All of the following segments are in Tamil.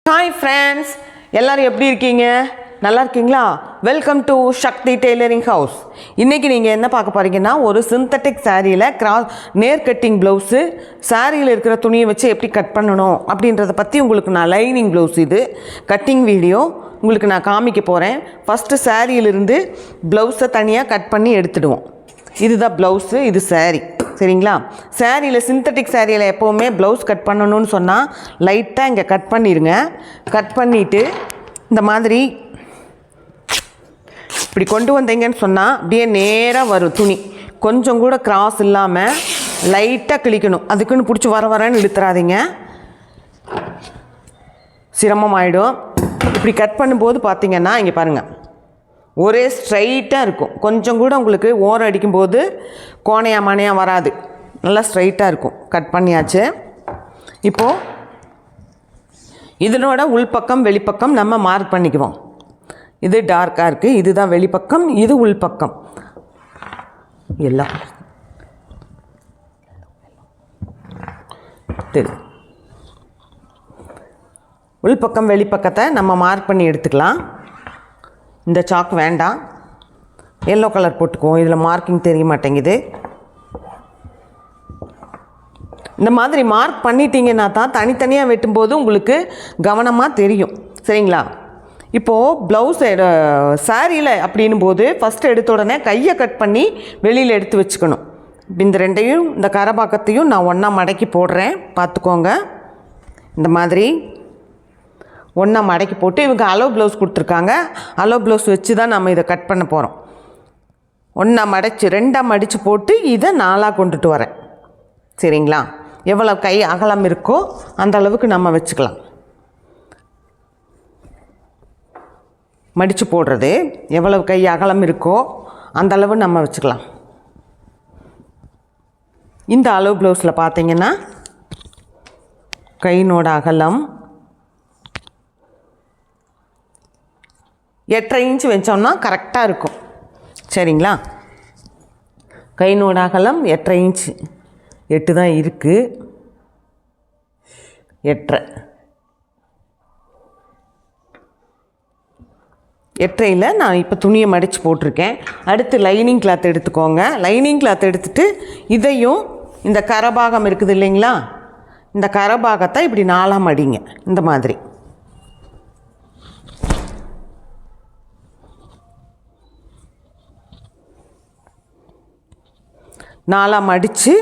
ஹாய் ஃப்ரெண்ட்ஸ், எல்லோரும் எப்படி இருக்கீங்க? நல்லா இருக்கீங்களா? Welcome to Shakti tailoring house. இன்றைக்கி நீங்கள் என்ன பார்க்க போகிறீங்கன்னா, ஒரு சிந்தட்டிக் சாரியில் நேர் கட்டிங் ப்ளவுஸு, சாரியில் இருக்கிற துணியை வச்சு எப்படி கட் பண்ணணும் அப்படின்றத பற்றி உங்களுக்கு நான் லைனிங் ப்ளவுஸ் இது கட்டிங் வீடியோ உங்களுக்கு நான் காமிக்க போகிறேன். ஃபஸ்ட்டு சாரியிலிருந்து ப்ளவுஸை தனியாக கட் பண்ணி எடுத்துடுவோம். இதுதான் ப்ளவுஸு, இது சாரி. சரிங்களா? சாரியில் சிந்தட்டிக் சாரியில் எப்போவுமே ப்ளவுஸ் கட் பண்ணணும்னு சொன்னால் லைட்டாக இங்கே கட் பண்ணிடுங்க. கட் பண்ணிவிட்டு இந்த மாதிரி இப்படி கொண்டு வந்தீங்கன்னு சொன்னால் அப்படியே நேராக வரும் துணி. கொஞ்சம் கூட கிராஸ் இல்லாமல் லைட்டாக கிழிக்கணும். அதுக்குன்னு பிடிச்சி வரன்னு இழுத்துறாதீங்க, சிரமமாயிடும். இப்படி கட் பண்ணும்போது பார்த்திங்கன்னா இங்கே பாருங்கள், ஒரே ஸ்ட்ரைட்டாக இருக்கும். கொஞ்சம் கூட உங்களுக்கு ஓரம் அடிக்கும்போது கோணையாக மனையாக வராது, நல்லா ஸ்ட்ரைட்டாக இருக்கும். கட் பண்ணியாச்சு. இப்போது இதனோட உள்பக்கம் வெளிப்பக்கம் நம்ம மார்க் பண்ணிக்குவோம். இது டார்க்காக இருக்குது, இதுதான் வெளிப்பக்கம், இது உள்பக்கம். எல்லாம் உள்பக்கம் வெளிப்பக்கத்தை நம்ம மார்க் பண்ணி எடுத்துக்கலாம். இந்த சாக் வேண்டாம், எல்லோ கலர் போட்டுக்குவோம். இதில் மார்க்கிங் தெரிய மாட்டேங்குது. இந்த மாதிரி மார்க் பண்ணிட்டீங்கன்னா தான் தனித்தனியாக வெட்டும்போது உங்களுக்கு கவனமாக தெரியும். சரிங்களா? இப்போது ப்ளவுஸ் சாரியில் அப்படின்னும் போது ஃபஸ்ட்டு எடுத்த உடனே கையை கட் பண்ணி வெளியில் எடுத்து வச்சுக்கணும். இந்த ரெண்டையும், இந்த கரபாக்கத்தையும் நான் ஒன்றா மடக்கி போடுறேன், பார்த்துக்கோங்க. இந்த மாதிரி ஒன்றா மடக்கி போட்டு, இவங்க அலோ ப்ளவுஸ் கொடுத்துருக்காங்க, அலோ ப்ளவுஸ் வச்சு தான் நம்ம இதை கட் பண்ண போகிறோம். ஒன்றா மடித்து ரெண்டாக மடித்து போட்டு இதை 4ஆக கொண்டுட்டு வரேன். சரிங்களா? எவ்வளோ கை அகலம் இருக்கோ அந்த அளவுக்கு நம்ம வச்சுக்கலாம். மடித்து போடுறது எவ்வளவு கை அகலம் இருக்கோ அந்த அளவு நம்ம வச்சுக்கலாம். இந்த அலோ ப்ளவுஸில் பார்த்திங்கன்னா கையினோட அகலம் 8.5 இன்ச்சு வச்சோம்னா கரெக்டாக இருக்கும். சரிங்களா? கையினோட அகலம் 8.5 இன்ச்சு, 8 தான் இருக்குது, 8.5 நான் இப்போ துணியை மடித்து போட்டிருக்கேன். அடுத்து லைனிங் கிளாத் எடுத்துக்கோங்க. லைனிங் கிளாத் எடுத்துகிட்டு இதையும், இந்த கரபாகம் இருக்குது இல்லைங்களா, இந்த கரபாகத்தை இப்படி 4ஆக மடிங்க. இந்த மாதிரி நாலாக மடித்து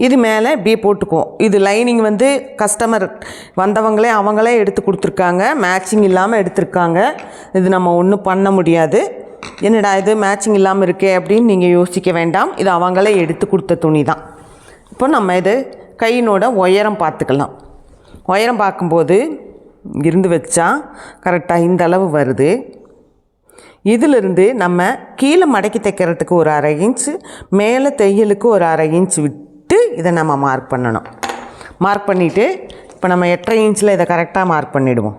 இது மேலே இப்படியே போட்டுக்குவோம். இது லைனிங் வந்து கஸ்டமர் வந்தவங்களே அவங்களே எடுத்து கொடுத்துருக்காங்க, மேட்சிங் இல்லாமல் எடுத்திருக்காங்க. இது நம்ம ஒன்றும் பண்ண முடியாது. என்னடா இது மேட்சிங் இல்லாமல் இருக்கே அப்படின்னு நீங்கள் யோசிக்க வேண்டாம், இது அவங்களே எடுத்து கொடுத்த துணி தான். இப்போ நம்ம இது கையினோட உயரம் பார்த்துக்கலாம். உயரம் பார்க்கும்போது இருந்து வச்சா கரெக்டாக இந்த அளவு வருது. இதிலிருந்து நம்ம கீழே மடக்கி தைக்கிறதுக்கு ஒரு 1/2 இன்ச்சு, மேலே தையலுக்கு ஒரு 1/2 இன்ச்சு விட்டு இதை நம்ம மார்க் பண்ணணும். மார்க் பண்ணிவிட்டு இப்போ நம்ம 8.5 இன்ச்சில் இதை கரெக்டாக மார்க் பண்ணிவிடுவோம்.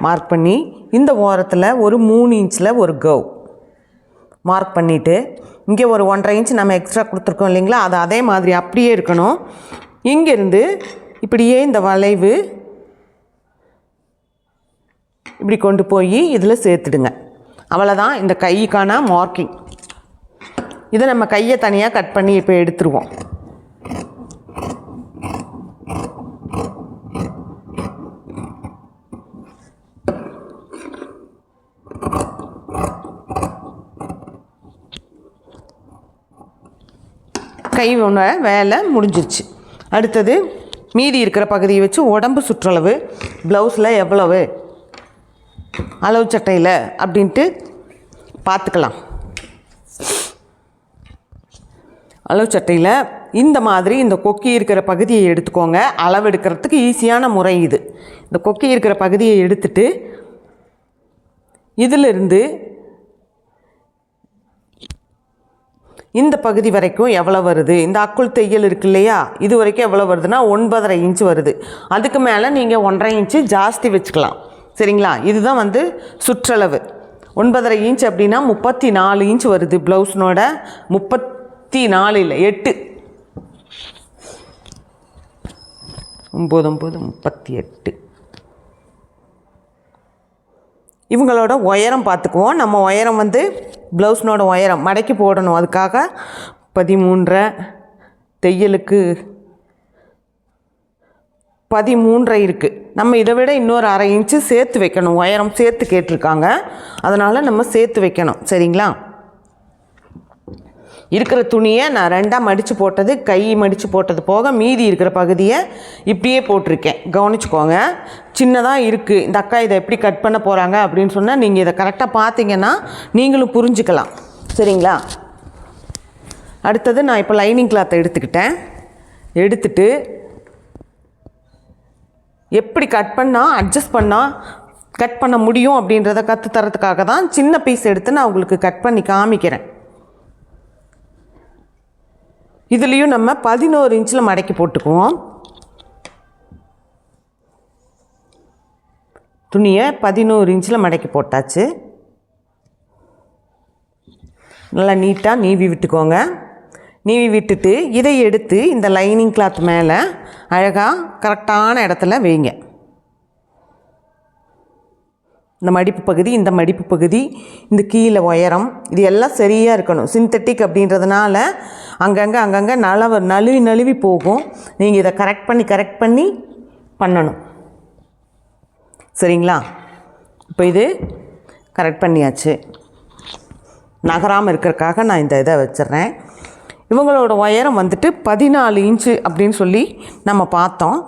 மார்க் பண்ணி இந்த ஓரத்தில் ஒரு 3 இன்ச்சில் ஒரு கவ் மார்க் பண்ணிவிட்டு, இங்கே ஒரு 1.5 இன்ச்சு நம்ம எக்ஸ்ட்ரா கொடுத்துருக்கோம் இல்லைங்களா, அது அதே மாதிரி அப்படியே இருக்கணும். இங்கேருந்து இப்படியே இந்த வளைவு இப்படி கொண்டு போய் இதில் சேர்த்துடுங்க. அவ்வளோதான் இந்த கைக்கான மார்க்கிங். இதை நம்ம கையை தனியாக கட் பண்ணி இப்போ எடுத்துருவோம். கை ஒன்று வேலை முடிஞ்சிருச்சு. அடுத்தது மீதி இருக்கிற பகுதியை வச்சு உடம்பு சுற்றளவு ப்ளவுஸில் எவ்வளவு அளவு சட்டையில் அப்படின்ட்டு பார்த்துக்கலாம். அளவு சட்டையில் இந்த மாதிரி இந்த கொக்கி இருக்கிற பகுதியை எடுத்துக்கோங்க. அளவு எடுக்கிறதுக்கு ஈஸியான முறை இது. இந்த கொக்கி இருக்கிற பகுதியை எடுத்துட்டு இதிலிருந்து இந்த பகுதி வரைக்கும் எவ்வளோ வருது, இந்த அக்குள் தையல் இருக்கு இல்லையா, இது வரைக்கும் எவ்வளோ வருதுன்னா 9.5 இன்ச்சு வருது. அதுக்கு மேலே நீங்கள் 1.5 இன்ச்சு ஜாஸ்தி வச்சுக்கலாம். சரிங்களா? இதுதான் வந்து சுற்றளவு. 9.5 இன்ச் அப்படின்னா 34 இன்ச் வருது. ப்ளவுஸ்னோட 34 இல்லை 8, 9 9 38. இவங்களோட உயரம் பார்த்துக்குவோம். நம்ம உயரம் வந்து ப்ளவுஸ்னோட உயரம் மடக்கி போடணும். அதுக்காக 13 தையலுக்கு 13 இருக்குது. நம்ம இதை விட இன்னொரு அரை இன்ச்சு சேர்த்து வைக்கணும். உயரம் சேர்த்து கேட்டிருக்காங்க, அதனால் நம்ம சேர்த்து வைக்கணும். சரிங்களா? இருக்கிற துணியை நான் 2ஆக மடித்து போட்டது, கை மடித்து போட்டது போக மீதி இருக்கிற பகுதியை இப்படியே போட்டிருக்கேன். கவனிச்சுக்கோங்க. சின்னதாக இருக்குது. இந்த அக்கா இதை எப்படி கட் பண்ண போகிறாங்க அப்படின்னு சொன்னால் நீங்கள் இதை கரெக்டாக பார்த்தீங்கன்னா நீங்களும் புரிஞ்சுக்கலாம். சரிங்களா? அடுத்தது நான் இப்போ லைனிங் கிளாத்தை எடுத்துட்டு எப்படி கட் பண்ணால் அட்ஜஸ்ட் பண்ணால் கட் பண்ண முடியும் அப்படின்றத கற்றுத்தரத்துக்காக தான் சின்ன பீஸ் எடுத்து நான் உங்களுக்கு கட் பண்ணி காமிக்கிறேன். இதுலேயும் நம்ம 11 இன்ச்சில் மடக்கி போட்டுக்குவோம். துணியை 11 இன்ச்சில் மடக்கி போட்டாச்சு. நல்லா நீட்டாக நீவி விட்டுக்கோங்க. நீவி விட்டுட்டு இதை எடுத்து இந்த லைனிங் கிளாத் மேலே அழகாக கரெக்டான இடத்துல வைங்க. இந்த மடிப்பு பகுதி, இந்த மடிப்பு பகுதி, இந்த கீழே உயரம், இது எல்லாம் சரியாக இருக்கணும். சிந்தட்டிக் அப்படின்றதுனால அங்கங்கே நழுவி போகும். நீங்கள் இதை கரெக்ட் பண்ணி பண்ணணும். சரிங்களா? இப்போ இது கரெக்ட் பண்ணியாச்சு. நகராமல் இருக்கிறதுக்காக நான் இந்த இதை வச்சிட்றேன். இவங்களோட உயரம் வந்துட்டு 14 இன்ச்சு அப்படின்னு சொல்லி நம்ம பார்த்தோம்.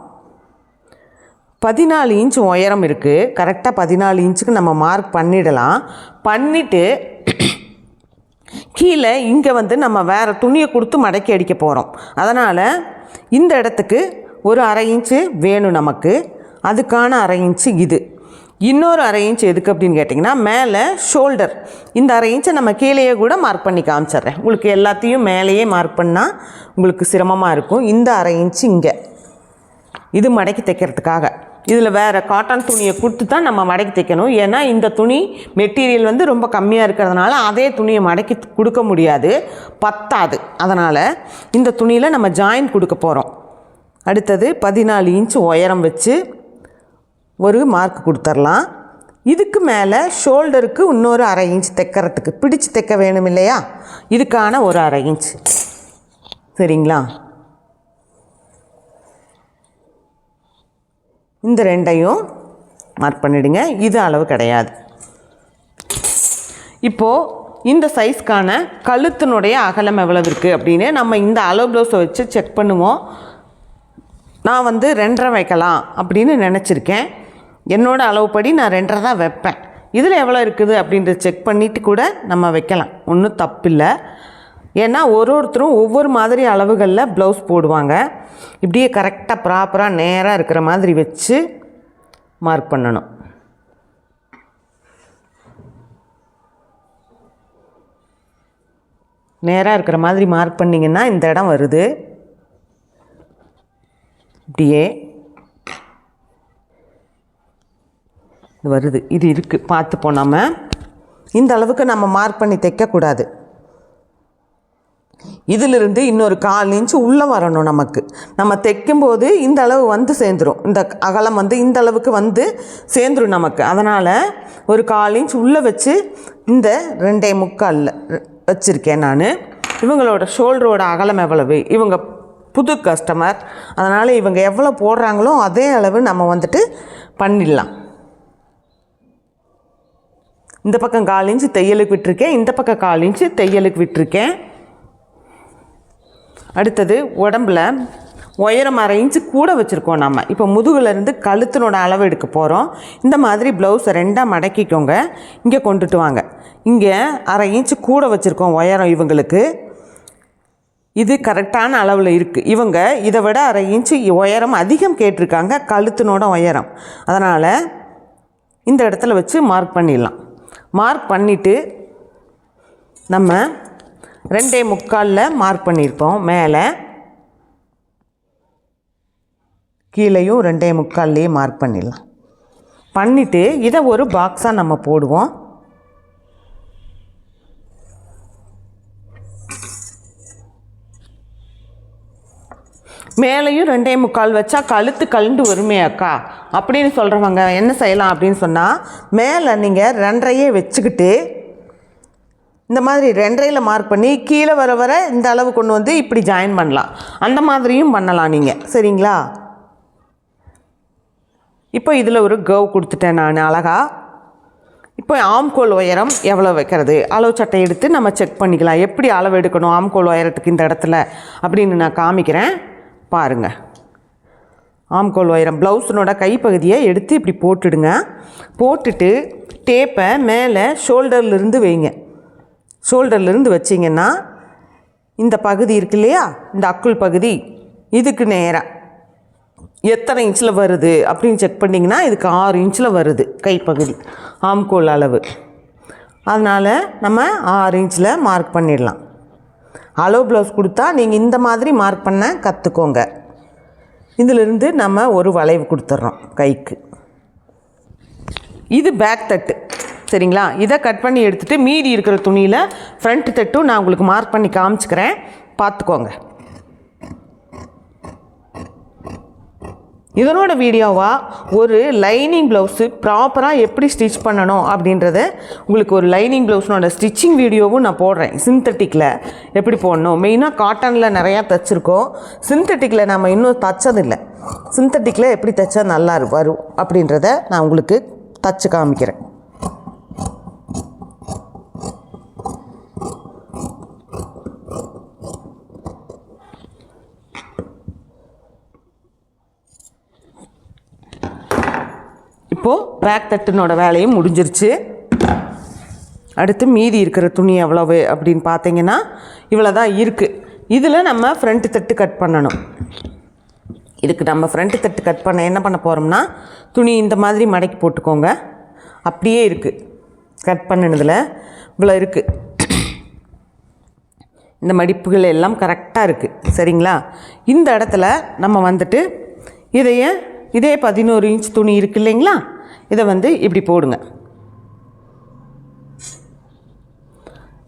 14 இன்ச்சு உயரம் இருக்குது. கரெக்டாக 14 இன்ச்சுக்கு நம்ம மார்க் பண்ணிடலாம். பண்ணிவிட்டு கீழே இங்கே வந்து நம்ம வேறு துணியை கொடுத்து மடக்கி அடிக்க போகிறோம். அதனால் இந்த இடத்துக்கு ஒரு அரை இன்ச்சு வேணும் நமக்கு. அதுக்கான அரை இன்ச்சு இது. இன்னொரு அரை இன்ச் எதுக்கு அப்படின்னு கேட்டிங்கன்னா, மேலே ஷோல்டர் இந்த அரை இன்ச்சை நம்ம கீழேயே கூட மார்க் பண்ணி காமிச்சிட்றேன். உங்களுக்கு எல்லாத்தையும் மேலேயே மார்க் பண்ணால் உங்களுக்கு சிரமமாக இருக்கும். இந்த அரை இன்ச்சு இங்கே இது மடக்கி தைக்கிறதுக்காக. இதில் வேறு காட்டன் துணியை கொடுத்து தான் நம்ம மடக்கி தைக்கணும். ஏன்னா இந்த துணி மெட்டீரியல் வந்து ரொம்ப கம்மியாக இருக்கிறதுனால அதே துணியை மடக்கி கொடுக்க முடியாது, பத்தாது. அதனால் இந்த துணியில் நம்ம ஜாயின் கொடுக்க போகிறோம். அடுத்தது 14 இன்ச்சு உயரம் வச்சு ஒரு மார்க் கொடுத்துர்லாம். இதுக்கு மேலே ஷோல்டருக்கு இன்னொரு அரை இன்ச் தைக்கிறதுக்கு பிடிச்சு தைக்க வேணும் இல்லையா, இதுக்கான ஒரு அரை இன்ச். சரிங்களா? இந்த ரெண்டையும் மார்க் பண்ணிவிடுங்க. இது அளவு கிடையாது. இப்போது இந்த சைஸ்க்கான கழுத்தினுடைய அகலம் எவ்வளவு இருக்குது அப்படின்னு நம்ம இந்த அளவு ப்ளவுஸை வச்சு செக் பண்ணுவோம். நான் வந்து 2.5 வைக்கலாம் அப்படின்னு நினச்சிருக்கேன். என்னோடய அளவுப்படி நான் 2.5 தான் வைப்பேன். இதில் எவ்வளோ இருக்குது அப்படின்றத செக் பண்ணிவிட்டு கூட நம்ம வைக்கலாம், ஒன்றும் தப்பில்லை. ஏன்னா ஒருத்தரும் ஒவ்வொரு மாதிரி அளவுகளில் ப்ளவுஸ் போடுவாங்க. இப்படியே கரெக்டாக ப்ராப்பராக நேராக இருக்கிற மாதிரி வச்சு மார்க் பண்ணணும். நேராக இருக்கிற மாதிரி மார்க் பண்ணிங்கன்னா இந்த இடம் வருது. இப்படியே வருது. இது இருக்குது பார்த்துப்போம். நம்ம இந்த அளவுக்கு நம்ம மார்க் பண்ணி தைக்கக்கூடாது. இதிலிருந்து இன்னொரு 1/4 இன்ச்சு உள்ளே வரணும். நமக்கு நம்ம தைக்கும்போது இந்த அளவு வந்து சேர்ந்துடும். இந்த அகலம் வந்து இந்த அளவுக்கு வந்து சேர்ந்துடும் நமக்கு. அதனால் ஒரு 1/4 இன்ச் உள்ளே வச்சு இந்த 2.25 வச்சுருக்கேன் நான். இவங்களோட ஷோல்டரோட அகலம் எவ்வளவு, இவங்க புது கஸ்டமர், அதனால் இவங்க எவ்வளோ போடுறாங்களோ அதே அளவு நம்ம வந்துட்டு பண்ணிடலாம். இந்த பக்கம் 1/4 இன்ச்சு தையலுக்கு விட்டுருக்கேன், இந்த பக்கம் 1/4 இன்ச்சு தையலுக்கு விட்டுருக்கேன். அடுத்தது உடம்பில் உயரம் அரை இன்ச்சு கூட வச்சுருக்கோம் நம்ம. இப்போ முதுகுலேருந்து கழுத்தினோட அளவு எடுக்க போகிறோம். இந்த மாதிரி ப்ளவுஸை 2ஆக மடக்கிக்கோங்க. இங்கே கொண்டுட்டு வாங்க. இங்கே அரை இன்ச்சு கூட வச்சுருக்கோம் உயரம். இவங்களுக்கு இது கரெக்டான அளவில் இருக்குது. இவங்க இதை விட அரை இன்ச்சு உயரம் அதிகம் கேட்டிருக்காங்க, கழுத்தினோட உயரம். அதனால் இந்த இடத்துல வச்சு மார்க் பண்ணிடலாம். மார்க் பண்ணிவிட்டு நம்ம 2.25 மார்க் பண்ணியிருப்போம். மேலே கீழேயும் 2.25 மார்க் பண்ணிடலாம். பண்ணிவிட்டு இதை ஒரு பாக்ஸாக நம்ம போடுவோம். மேலேயும் 2.25 வச்சா கழுத்து கழுண்டு வருமே அக்கா அப்படின்னு சொல்கிறவங்க என்ன செய்யலாம் அப்படின்னு சொன்னால், மேலே நீங்கள் 2.5 வச்சுக்கிட்டு இந்த மாதிரி 2.5 மார்க் பண்ணி கீழே வர வர இந்த அளவு கொண்டு வந்து இப்படி ஜாயின் பண்ணலாம். அந்த மாதிரியும் பண்ணலாம் நீங்கள். சரிங்களா? இப்போ இதில் ஒரு கர்வ் கொடுத்துட்டேன் நான் அழகா. இப்போ ஆம்கோல் உயரம் எவ்வளோ வைக்கிறது, அளவு சட்டை எடுத்து நம்ம செக் பண்ணிக்கலாம். எப்படி அளவு எடுக்கணும் ஆம்கோல் உயரத்துக்கு இந்த இடத்துல அப்படின்னு நான் காமிக்கிறேன் பாருங்கள். ஆம்கோல் உயரம் ப்ளவுஸினோட கைப்பகுதியை எடுத்து இப்படி போட்டுடுங்க. போட்டுட்டு டேப்பை மேலே ஷோல்டர்லேருந்து வைங்க. ஷோல்டர்லேருந்து வச்சிங்கன்னா இந்த பகுதி இருக்கு இல்லையா, இந்த அக்குள் பகுதி, இதுக்கு நேராக எத்தனை இன்ச்சில் வருது அப்படின்னு செக் பண்ணிங்கன்னா இதுக்கு 6 இன்ச்சில் வருது கைப்பகுதி ஆம்கோல் அளவு. அதனால் நம்ம 6 இன்ச்சில் மார்க் பண்ணிடலாம். அளவு ப்ளவுஸ் கொடுத்தா நீங்கள் இந்த மாதிரி மார்க் பண்ண கற்றுக்கோங்க. இதிலிருந்து நம்ம ஒரு வளைவு கொடுத்துட்றோம் கைக்கு. இது பேக் தட்டு. சரிங்களா? இதை கட் பண்ணி எடுத்துகிட்டு மீதி இருக்கிற துணியில் ஃப்ரண்ட் தட்டும் நான் உங்களுக்கு மார்க் பண்ணி காமிச்சிக்கிறேன், பார்த்துக்கோங்க. இதனோட வீடியோவாக ஒரு லைனிங் ப்ளவுஸு ப்ராப்பராக எப்படி ஸ்டிச் பண்ணணும் அப்படின்றத உங்களுக்கு ஒரு லைனிங் ப்ளவுஸ்னோட ஸ்டிச்சிங் வீடியோவும் நான் போடுறேன். சிந்தட்டிக்கில் எப்படி போடணும், மெயினாக காட்டனில் நிறையா தைச்சிருக்கோம், சிந்தட்டிக்கில் நம்ம இன்னும் தைச்சதில்லை. சிந்தட்டிக்கில் எப்படி தைச்சா நல்லா வரும் அப்படின்றத நான் உங்களுக்கு தைச்சு காமிக்கிறேன். இப்போது பேக் தட்டினோட வேலையும் முடிஞ்சிருச்சு. அடுத்து மீதி இருக்கிற துணி எவ்வளவு அப்படின்னு பார்த்தீங்கன்னா இவ்வளோ தான் இருக்குது. இதில் நம்ம ஃப்ரண்ட் தட்டு கட் பண்ணணும். இதுக்கு நம்ம ஃப்ரண்ட் தட்டு கட் பண்ண என்ன பண்ண போகிறோம்னா, துணி இந்த மாதிரி மடக்கி போட்டுக்கோங்க. அப்படியே இருக்குது கட் பண்ணினதில் இவ்வளோ இருக்குது. இந்த மடிப்புகள் எல்லாம் கரெக்டாக இருக்குது. சரிங்களா? இந்த இடத்துல நம்ம வந்துட்டு இதே 11 இன்ச் துணி இருக்குது இல்லைங்களா, இதை வந்து இப்படி போடுங்க.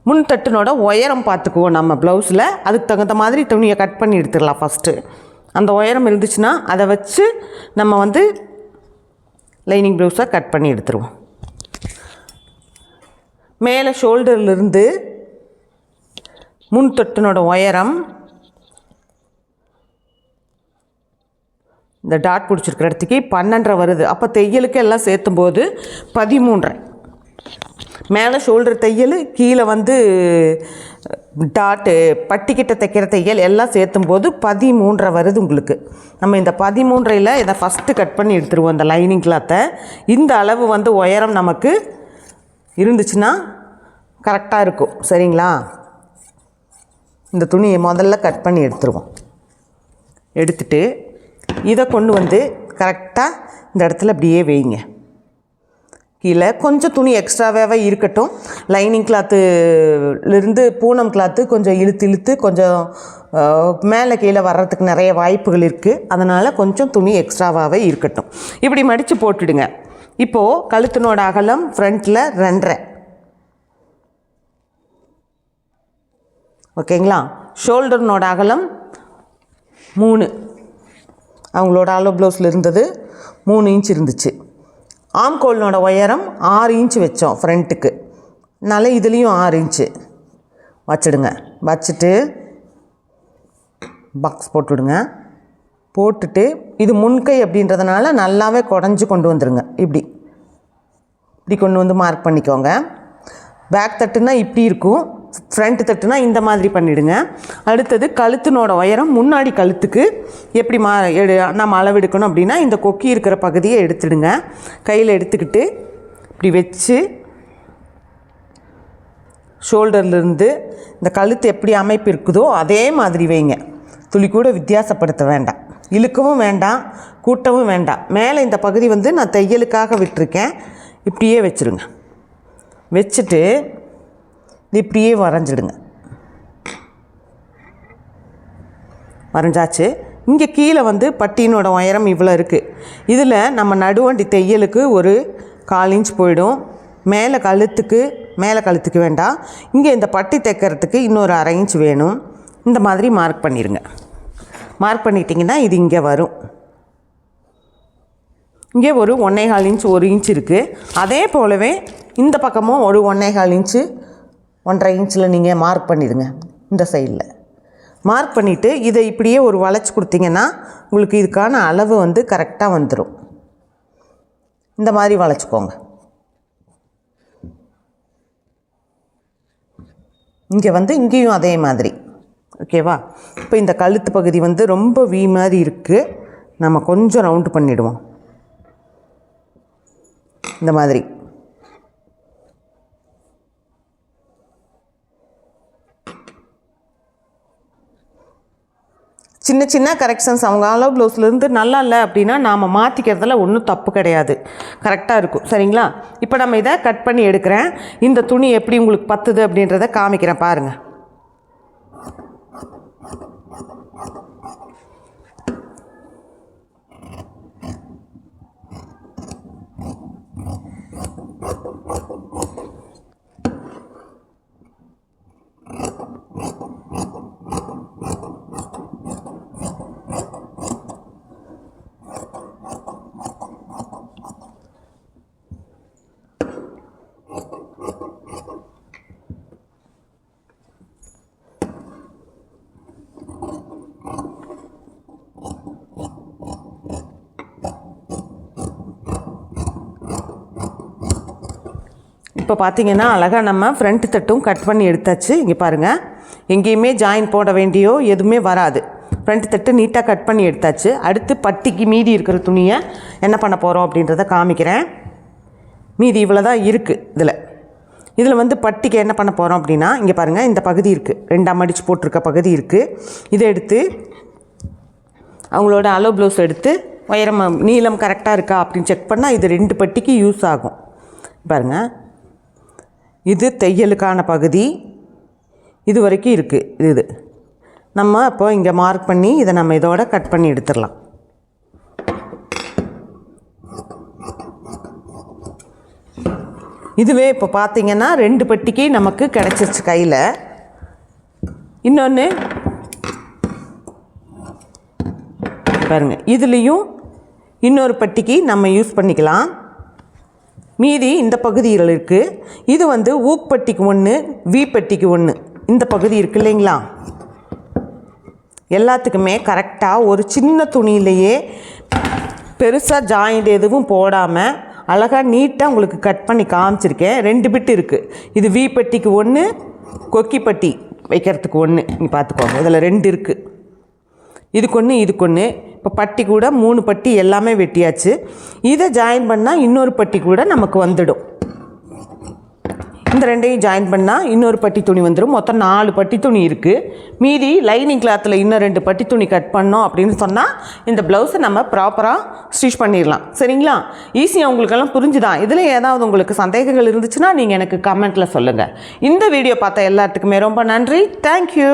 முன் தட்டுனோட உயரம் பார்த்துக்குவோம் நம்ம ப்ளவுஸில். அதுக்கு தகுந்த மாதிரி துணியை கட் பண்ணி எடுத்துடலாம். ஃபஸ்ட்டு அந்த உயரம் இருந்துச்சுன்னா அதை வச்சு நம்ம வந்து லைனிங் ப்ளவுஸை கட் பண்ணி எடுத்துருவோம். மேலே ஷோல்டர்லேருந்து முன் தட்டுனோட உயரம் இந்த டாட் பிடிச்சிருக்கிற இடத்துக்கு 12.5 வருது. அப்போ தையலுக்கு எல்லாம் சேர்த்தும்போது 13.5. மேலே ஷோல்டர் தையல், கீழே வந்து டாட்டு பட்டிக்கிட்ட தைக்கிற தையல் எல்லாம் சேர்த்தும்போது 13.5 வருது உங்களுக்கு. நம்ம இந்த 13.5ல் இதை ஃபஸ்ட்டு கட் பண்ணி எடுத்துருவோம். இந்த லைனிங் கிளாத்தை இந்த அளவு வந்து உயரம் நமக்கு இருந்துச்சுன்னா கரெக்டாக இருக்கும். சரிங்களா? இந்த துணியை முதல்ல கட் பண்ணி எடுத்துருவோம். எடுத்துட்டு இதை கொண்டு வந்து கரெக்டாக இந்த இடத்துல அப்படியே வைங்க. கீழே கொஞ்சம் துணி எக்ஸ்ட்ராவாகவே இருக்கட்டும். லைனிங் கிளாத்துலேருந்து பூனம் கிளாத்து கொஞ்சம் இழுத்து கொஞ்சம் மேலே கீழே வர்றதுக்கு நிறைய வாய்ப்புகள் இருக்குது. அதனால் கொஞ்சம் துணி எக்ஸ்ட்ராவாகவே இருக்கட்டும். இப்படி மடித்து போட்டுடுங்க. இப்போது கழுத்தினோட அகலம் ஃப்ரண்ட்டில் 2.5. ஓகேங்களா? ஷோல்டர்னோட அகலம் 3. அவங்களோட அளவு ப்ளவுஸில் இருந்தது 3 இன்ச் இருந்துச்சு. ஆம்கோல்னோட உயரம் 6 இன்ச் வச்சோம் ஃப்ரண்ட்டுக்கு. அதனால் இதுலேயும் 6 இன்ச்சு வச்சுடுங்க. வச்சுட்டு பாக்ஸ் போட்டுவிடுங்க. போட்டுட்டு இது முன்கை அப்படின்றதுனால நல்லாவே குடஞ்சி கொண்டு வந்துடுங்க. இப்படி கொண்டு வந்து மார்க் பண்ணிக்கோங்க. பேக் தட்டுனா இப்படி இருக்கும், ஃப்ரண்ட் தட்டுனா இந்த மாதிரி பண்ணிவிடுங்க. அடுத்தது கழுத்தினோட உயரம் முன்னாடி கழுத்துக்கு எப்படி நம்ம அளவெடுக்கணும் அப்படின்னா, இந்த கொக்கி இருக்கிற பகுதியை எடுத்துடுங்க. கையில் எடுத்துக்கிட்டு இப்படி வச்சு ஷோல்டர்லேருந்து இந்த கழுத்து எப்படி அமைப்பு இருக்குதோ அதே மாதிரி வைங்க. துளி கூட வித்தியாசப்படுத்த வேண்டாம், இழுக்கவும் வேண்டாம், கூட்டவும் வேண்டாம். மேலே இந்த பகுதி வந்து நான் தையலுக்காக விட்டுருக்கேன். இப்படியே வச்சுருங்க. வச்சுட்டு இது இப்படியே வரைஞ்சிடுங்க. வரைஞ்சாச்சு. இங்கே கீழே வந்து பட்டினோட உயரம் இவ்வளோ இருக்குது. இதில் நம்ம நடுவண்டி தையலுக்கு ஒரு 1/4 இன்ச் போயிடும். மேலே கழுத்துக்கு வேண்டாம், இங்கே இந்த பட்டி தைக்கிறதுக்கு இன்னொரு 1/2 இன்ச் வேணும். இந்த மாதிரி மார்க் பண்ணிடுங்க. மார்க் பண்ணிட்டீங்கன்னா இது இங்கே வரும். இங்கே ஒரு 1.25 இன்ச் 1 இன்ச் இருக்குது. அதே போலவே இந்த பக்கமும் ஒரு 1.25 இன்ச்சு 1.5 இன்ச்சில் நீங்கள் மார்க் பண்ணிடுங்க. இந்த சைடில் மார்க் பண்ணிவிட்டு இதை இப்படியே ஒரு வளைச்சி கொடுத்தீங்கன்னா உங்களுக்கு இதுக்கான அளவு வந்து கரெக்டாக வந்துடும். இந்த மாதிரி வளைச்சிக்கோங்க. இங்கே வந்து இங்கேயும் அதே மாதிரி. ஓகேவா? இப்போ இந்த கழுத்து பகுதி வந்து ரொம்ப வி மாதிரி இருக்குது. நம்ம கொஞ்சம் ரவுண்டு பண்ணிவிடுவோம். இந்த மாதிரி சின்ன சின்ன கரெக்ஷன்ஸ் அவங்க அளவு ப்ளவுஸ்லேருந்து நல்லா இல்லை அப்படின்னா நாம் மாற்றிக்கிறதுல ஒன்றும் தப்பு கிடையாது, கரெக்டாக இருக்கும். சரிங்களா? இப்போ நம்ம இதை கட் பண்ணி எடுக்கிறேன். இந்த துணி எப்படி உங்களுக்கு பத்துது அப்படின்றத காமிக்கிறேன் பாருங்கள். இப்போ பார்த்தீங்கன்னா அழகாக நம்ம ஃப்ரண்ட் தட்டும் கட் பண்ணி எடுத்தாச்சு. இங்கே பாருங்கள், எங்கேயுமே ஜாயின் போட வேண்டியோ எதுவுமே வராது. ஃப்ரண்ட் தட்டு நீட்டாக கட் பண்ணி எடுத்தாச்சு. அடுத்து பட்டிக்கு மீதி இருக்கிற துணியை என்ன பண்ண போகிறோம் அப்படின்றத காமிக்கிறேன். மீதி இவ்வளோ தான் இருக்குது. இதில் வந்து பட்டிக்கு என்ன பண்ண போகிறோம் அப்படின்னா, இங்கே பாருங்கள், இந்த பகுதி இருக்குது, 2ஆம் மடித்து போட்டிருக்க பகுதி இருக்குது. இதை எடுத்து அவங்களோட அளவு ப்ளவுஸ் எடுத்து உயரம் நீளம் கரெக்டாக இருக்கா அப்படின்னு செக் பண்ணால் இது 2 பட்டிக்கு யூஸ் ஆகும். பாருங்கள், இது தையலுக்கான பகுதி இது வரைக்கும் இருக்குது. இது நம்ம அப்போ இங்கே மார்க் பண்ணி இதை நம்ம இதோட கட் பண்ணி எடுத்துடலாம். இதுவே இப்போ பார்த்தீங்கன்னா 2 பட்டிக்கு நமக்கு கிடச்சிருச்சு கையில். இன்னொன்று பாருங்கள், இதுலேயும் இன்னொரு பட்டிக்கு நம்ம யூஸ் பண்ணிக்கலாம். மீதி இந்த பகுதியில் இருக்குது. இது வந்து ஊக்பட்டிக்கு 1, வி பட்டிக்கு 1 இந்த பகுதி இருக்குது இல்லைங்களா? எல்லாத்துக்குமே கரெக்டாக ஒரு சின்ன துணியிலையே பெருசாக ஜாயிண்ட் எதுவும் போடாமல் அழகாக நீட்டாக உங்களுக்கு கட் பண்ணி காமிச்சிருக்கேன். 2 பிட்டு இருக்குது. இது வி பட்டிக்கு 1, கொக்கி பட்டி வைக்கிறதுக்கு 1. நீங்கள் பார்த்துக்கோங்க, இதில் 2 இருக்குது. இதுக்கு 1, இதுக்கு 1. இப்போ பட்டி கூட 3 பட்டி எல்லாமே வெட்டியாச்சு. இதை ஜாயின் பண்ணால் இன்னொரு பட்டி கூட நமக்கு வந்துடும். இந்த 2ஐயும் ஜாயின் பண்ணால் இன்னொரு பட்டி துணி வந்துடும். மொத்தம் 4 பட்டி துணி இருக்குது. மீதி லைனிங் கிளாத்தில் இன்னும் 2 பட்டி துணி கட் பண்ணோம் அப்படின்னு சொன்னால் இந்த ப்ளவுஸை நம்ம ப்ராப்பராக ஸ்டிச் பண்ணிடலாம். சரிங்களா? ஈஸியாக உங்களுக்கெல்லாம் புரிஞ்சுதான். இதில் ஏதாவது உங்களுக்கு சந்தேகங்கள் இருந்துச்சுன்னா நீங்கள் எனக்கு கமெண்ட்டில் சொல்லுங்கள். இந்த வீடியோ பார்த்த எல்லாத்துக்குமே ரொம்ப நன்றி. தேங்க்யூ.